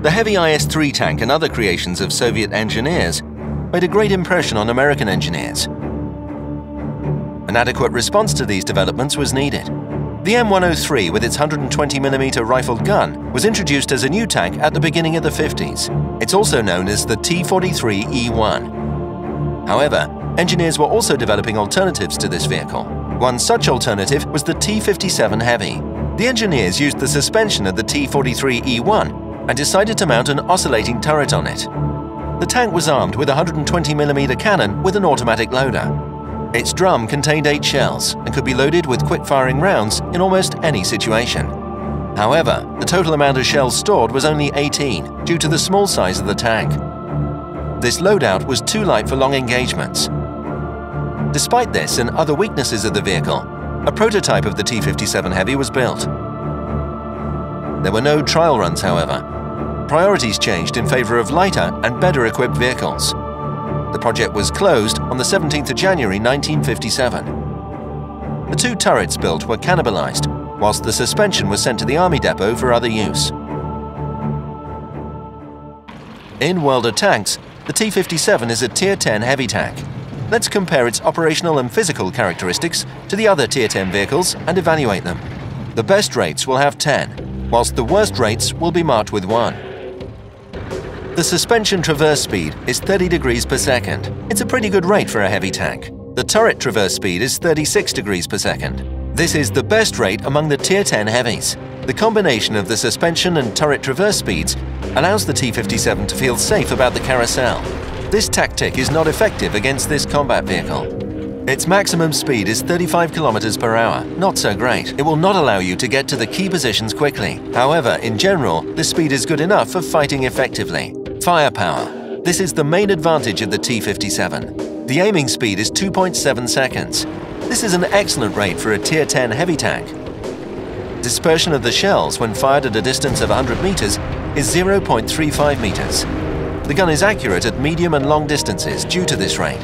The Heavy IS-3 tank and other creations of Soviet engineers made a great impression on American engineers. An adequate response to these developments was needed. The M103 with its 120mm rifled gun was introduced as a new tank at the beginning of the 50s. It's also known as the T43E1. However, engineers were also developing alternatives to this vehicle. One such alternative was the T57 Heavy. The engineers used the suspension of the T43E1 and decided to mount an oscillating turret on it. The tank was armed with a 120mm cannon with an automatic loader. Its drum contained 8 shells and could be loaded with quick-firing rounds in almost any situation. However, the total amount of shells stored was only 18 due to the small size of the tank. This loadout was too light for long engagements. Despite this and other weaknesses of the vehicle, a prototype of the T57 Heavy was built. There were no trial runs, however. Priorities changed in favor of lighter and better equipped vehicles. The project was closed on the 17th of January 1957. The 2 turrets built were cannibalized, whilst the suspension was sent to the Army depot for other use. In World of Tanks, the T57 is a Tier 10 heavy tank. Let's compare its operational and physical characteristics to the other Tier 10 vehicles and evaluate them. The best rates will have 10, whilst the worst rates will be marked with 1. The suspension traverse speed is 30 degrees per second. It's a pretty good rate for a heavy tank. The turret traverse speed is 36 degrees per second. This is the best rate among the Tier 10 heavies. The combination of the suspension and turret traverse speeds allows the T57 to feel safe about the carousel. This tactic is not effective against this combat vehicle. Its maximum speed is 35 km per hour, not so great. It will not allow you to get to the key positions quickly. However, in general, this speed is good enough for fighting effectively. Firepower. This is the main advantage of the T57. The aiming speed is 2.7 seconds. This is an excellent rate for a Tier 10 heavy tank. Dispersion of the shells when fired at a distance of 100 meters is 0.35 meters. The gun is accurate at medium and long distances due to this rate.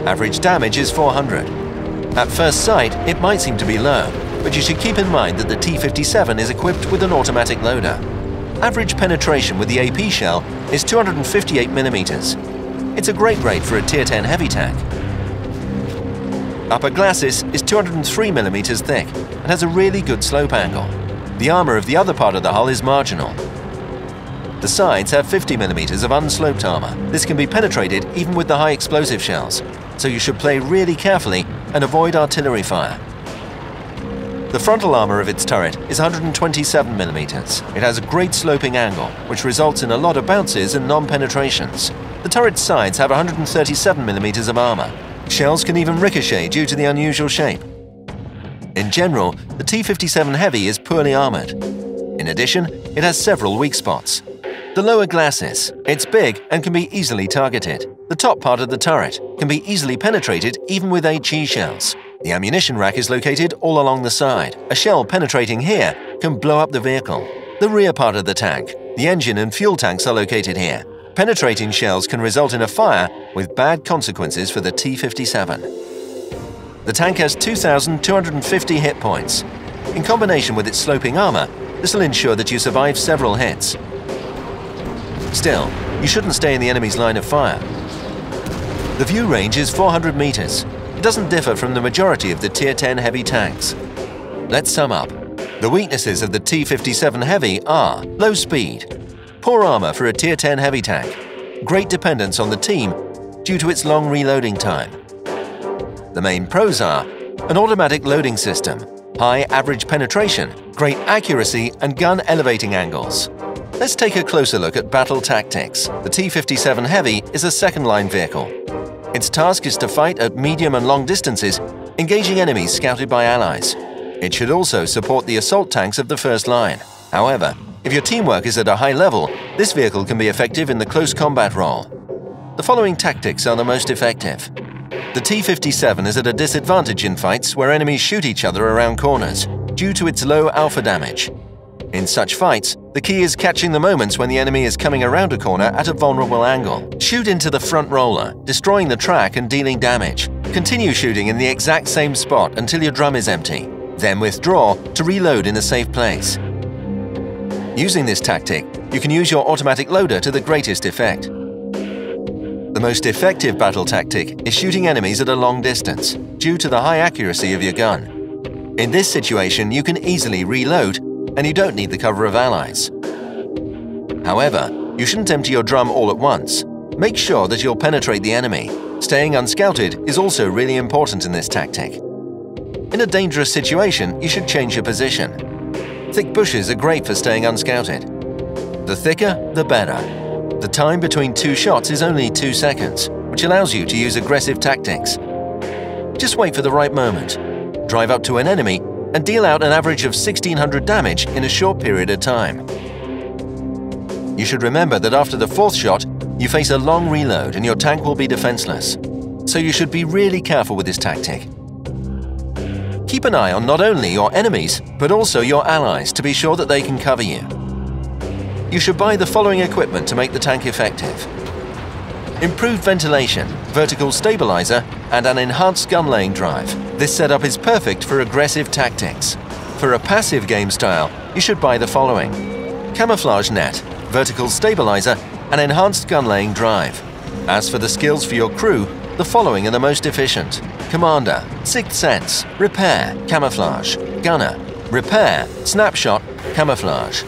Average damage is 400. At first sight, it might seem to be low, but you should keep in mind that the T57 is equipped with an automatic loader. Average penetration with the AP shell is 258 millimeters. It's a great rate for a Tier 10 heavy tank. Upper glacis is 203 millimeters thick and has a really good slope angle. The armor of the other part of the hull is marginal. The sides have 50 millimeters of unsloped armor. This can be penetrated even with the high explosive shells, so you should play really carefully and avoid artillery fire. The frontal armor of its turret is 127 millimeters. It has a great sloping angle, which results in a lot of bounces and non-penetrations. The turret's sides have 137 millimeters of armor. Shells can even ricochet due to the unusual shape. In general, the T57 Heavy is poorly armored. In addition, it has several weak spots. The lower glacis. It's big and can be easily targeted. The top part of the turret can be easily penetrated even with HE shells. The ammunition rack is located all along the side. A shell penetrating here can blow up the vehicle. The rear part of the tank, the engine and fuel tanks are located here. Penetrating shells can result in a fire with bad consequences for the T57. The tank has 2,250 hit points. In combination with its sloping armor, this will ensure that you survive several hits. Still, you shouldn't stay in the enemy's line of fire. The view range is 400 meters. It doesn't differ from the majority of the Tier 10 heavy tanks. Let's sum up. The weaknesses of the T57 Heavy are low speed, poor armor for a Tier 10 heavy tank, great dependence on the team due to its long reloading time. The main pros are an automatic loading system, high average penetration, great accuracy and gun elevating angles. Let's take a closer look at battle tactics. The T57 Heavy is a second-line vehicle. Its task is to fight at medium and long distances, engaging enemies scouted by allies. It should also support the assault tanks of the first line. However, if your teamwork is at a high level, this vehicle can be effective in the close combat role. The following tactics are the most effective. The T57 is at a disadvantage in fights where enemies shoot each other around corners due to its low alpha damage. In such fights, the key is catching the moments when the enemy is coming around a corner at a vulnerable angle. Shoot into the front roller, destroying the track and dealing damage. Continue shooting in the exact same spot until your drum is empty. Then withdraw to reload in a safe place. Using this tactic, you can use your automatic loader to the greatest effect. The most effective battle tactic is shooting enemies at a long distance, due to the high accuracy of your gun. In this situation, you can easily reload, and you don't need the cover of allies. However, you shouldn't empty your drum all at once. Make sure that you'll penetrate the enemy. Staying unscouted is also really important in this tactic. In a dangerous situation, you should change your position. Thick bushes are great for staying unscouted. The thicker, the better. The time between two shots is only 2 seconds, which allows you to use aggressive tactics. Just wait for the right moment. Drive up to an enemy and deal out an average of 1600 damage in a short period of time. You should remember that after the 4th shot, you face a long reload and your tank will be defenseless. So you should be really careful with this tactic. Keep an eye on not only your enemies, but also your allies to be sure that they can cover you. You should buy the following equipment to make the tank effective: improved ventilation, vertical stabilizer, and an enhanced gun laying drive. This setup is perfect for aggressive tactics. For a passive game style, you should buy the following: camouflage net, vertical stabilizer, and enhanced gun laying drive. As for the skills for your crew, the following are the most efficient: Commander, Sixth Sense, Repair, Camouflage, Gunner, Repair, Snapshot, Camouflage,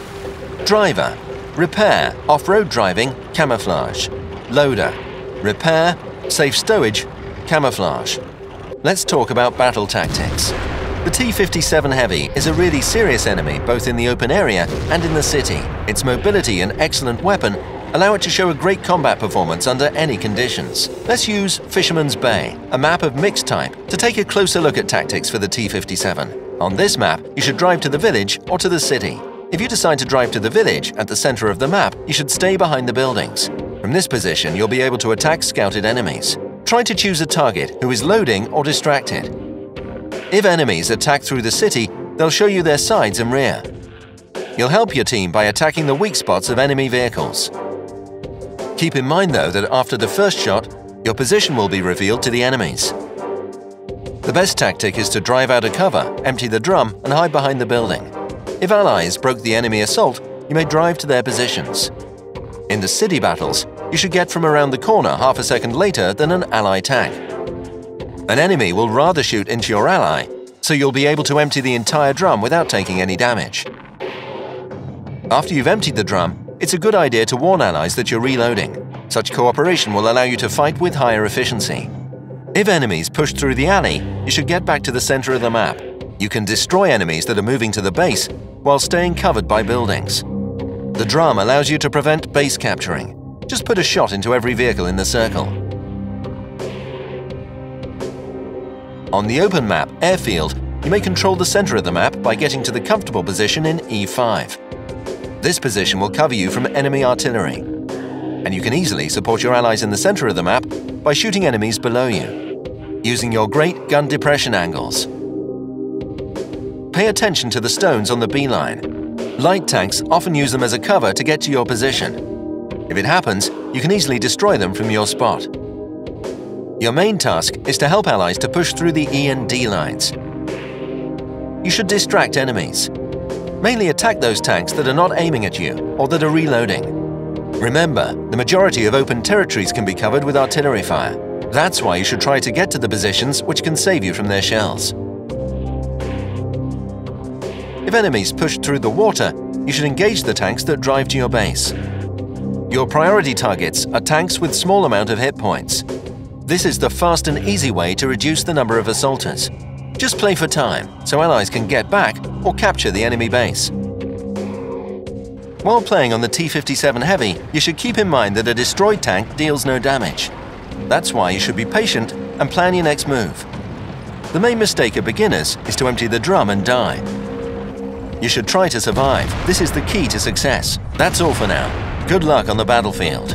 Driver, Repair, Off-road Driving, Camouflage, Loader, Repair, Safe Stowage, Camouflage. Let's talk about battle tactics. The T57 Heavy is a really serious enemy both in the open area and in the city. Its mobility and excellent weapon allow it to show a great combat performance under any conditions. Let's use Fisherman's Bay, a map of mixed type, to take a closer look at tactics for the T57. On this map, you should drive to the village or to the city. If you decide to drive to the village at the center of the map, you should stay behind the buildings. From this position, you'll be able to attack scouted enemies. Try to choose a target who is loading or distracted. If enemies attack through the city, they'll show you their sides and rear. You'll help your team by attacking the weak spots of enemy vehicles. Keep in mind, though, that after the first shot, your position will be revealed to the enemies. The best tactic is to drive out of cover, empty the drum, and hide behind the building. If allies broke the enemy assault, you may drive to their positions. In the city battles, you should get from around the corner half a second later than an ally tank. An enemy will rather shoot into your ally, so you'll be able to empty the entire drum without taking any damage. After you've emptied the drum, it's a good idea to warn allies that you're reloading. Such cooperation will allow you to fight with higher efficiency. If enemies push through the alley, you should get back to the center of the map. You can destroy enemies that are moving to the base while staying covered by buildings. The drum allows you to prevent base capturing. Just put a shot into every vehicle in the circle. On the open map, Airfield, you may control the center of the map by getting to the comfortable position in E5. This position will cover you from enemy artillery, and you can easily support your allies in the center of the map by shooting enemies below you, using your great gun depression angles. Pay attention to the stones on the B line. Light tanks often use them as a cover to get to your position. If it happens, you can easily destroy them from your spot. Your main task is to help allies to push through the E and D lines. You should distract enemies. Mainly attack those tanks that are not aiming at you or that are reloading. Remember, the majority of open territories can be covered with artillery fire. That's why you should try to get to the positions which can save you from their shells. If enemies push through the water, you should engage the tanks that drive to your base. Your priority targets are tanks with small amount of hit points. This is the fast and easy way to reduce the number of assaulters. Just play for time, so allies can get back or capture the enemy base. While playing on the T57 Heavy, you should keep in mind that a destroyed tank deals no damage. That's why you should be patient and plan your next move. The main mistake of beginners is to empty the drum and die. You should try to survive. This is the key to success. That's all for now. Good luck on the battlefield.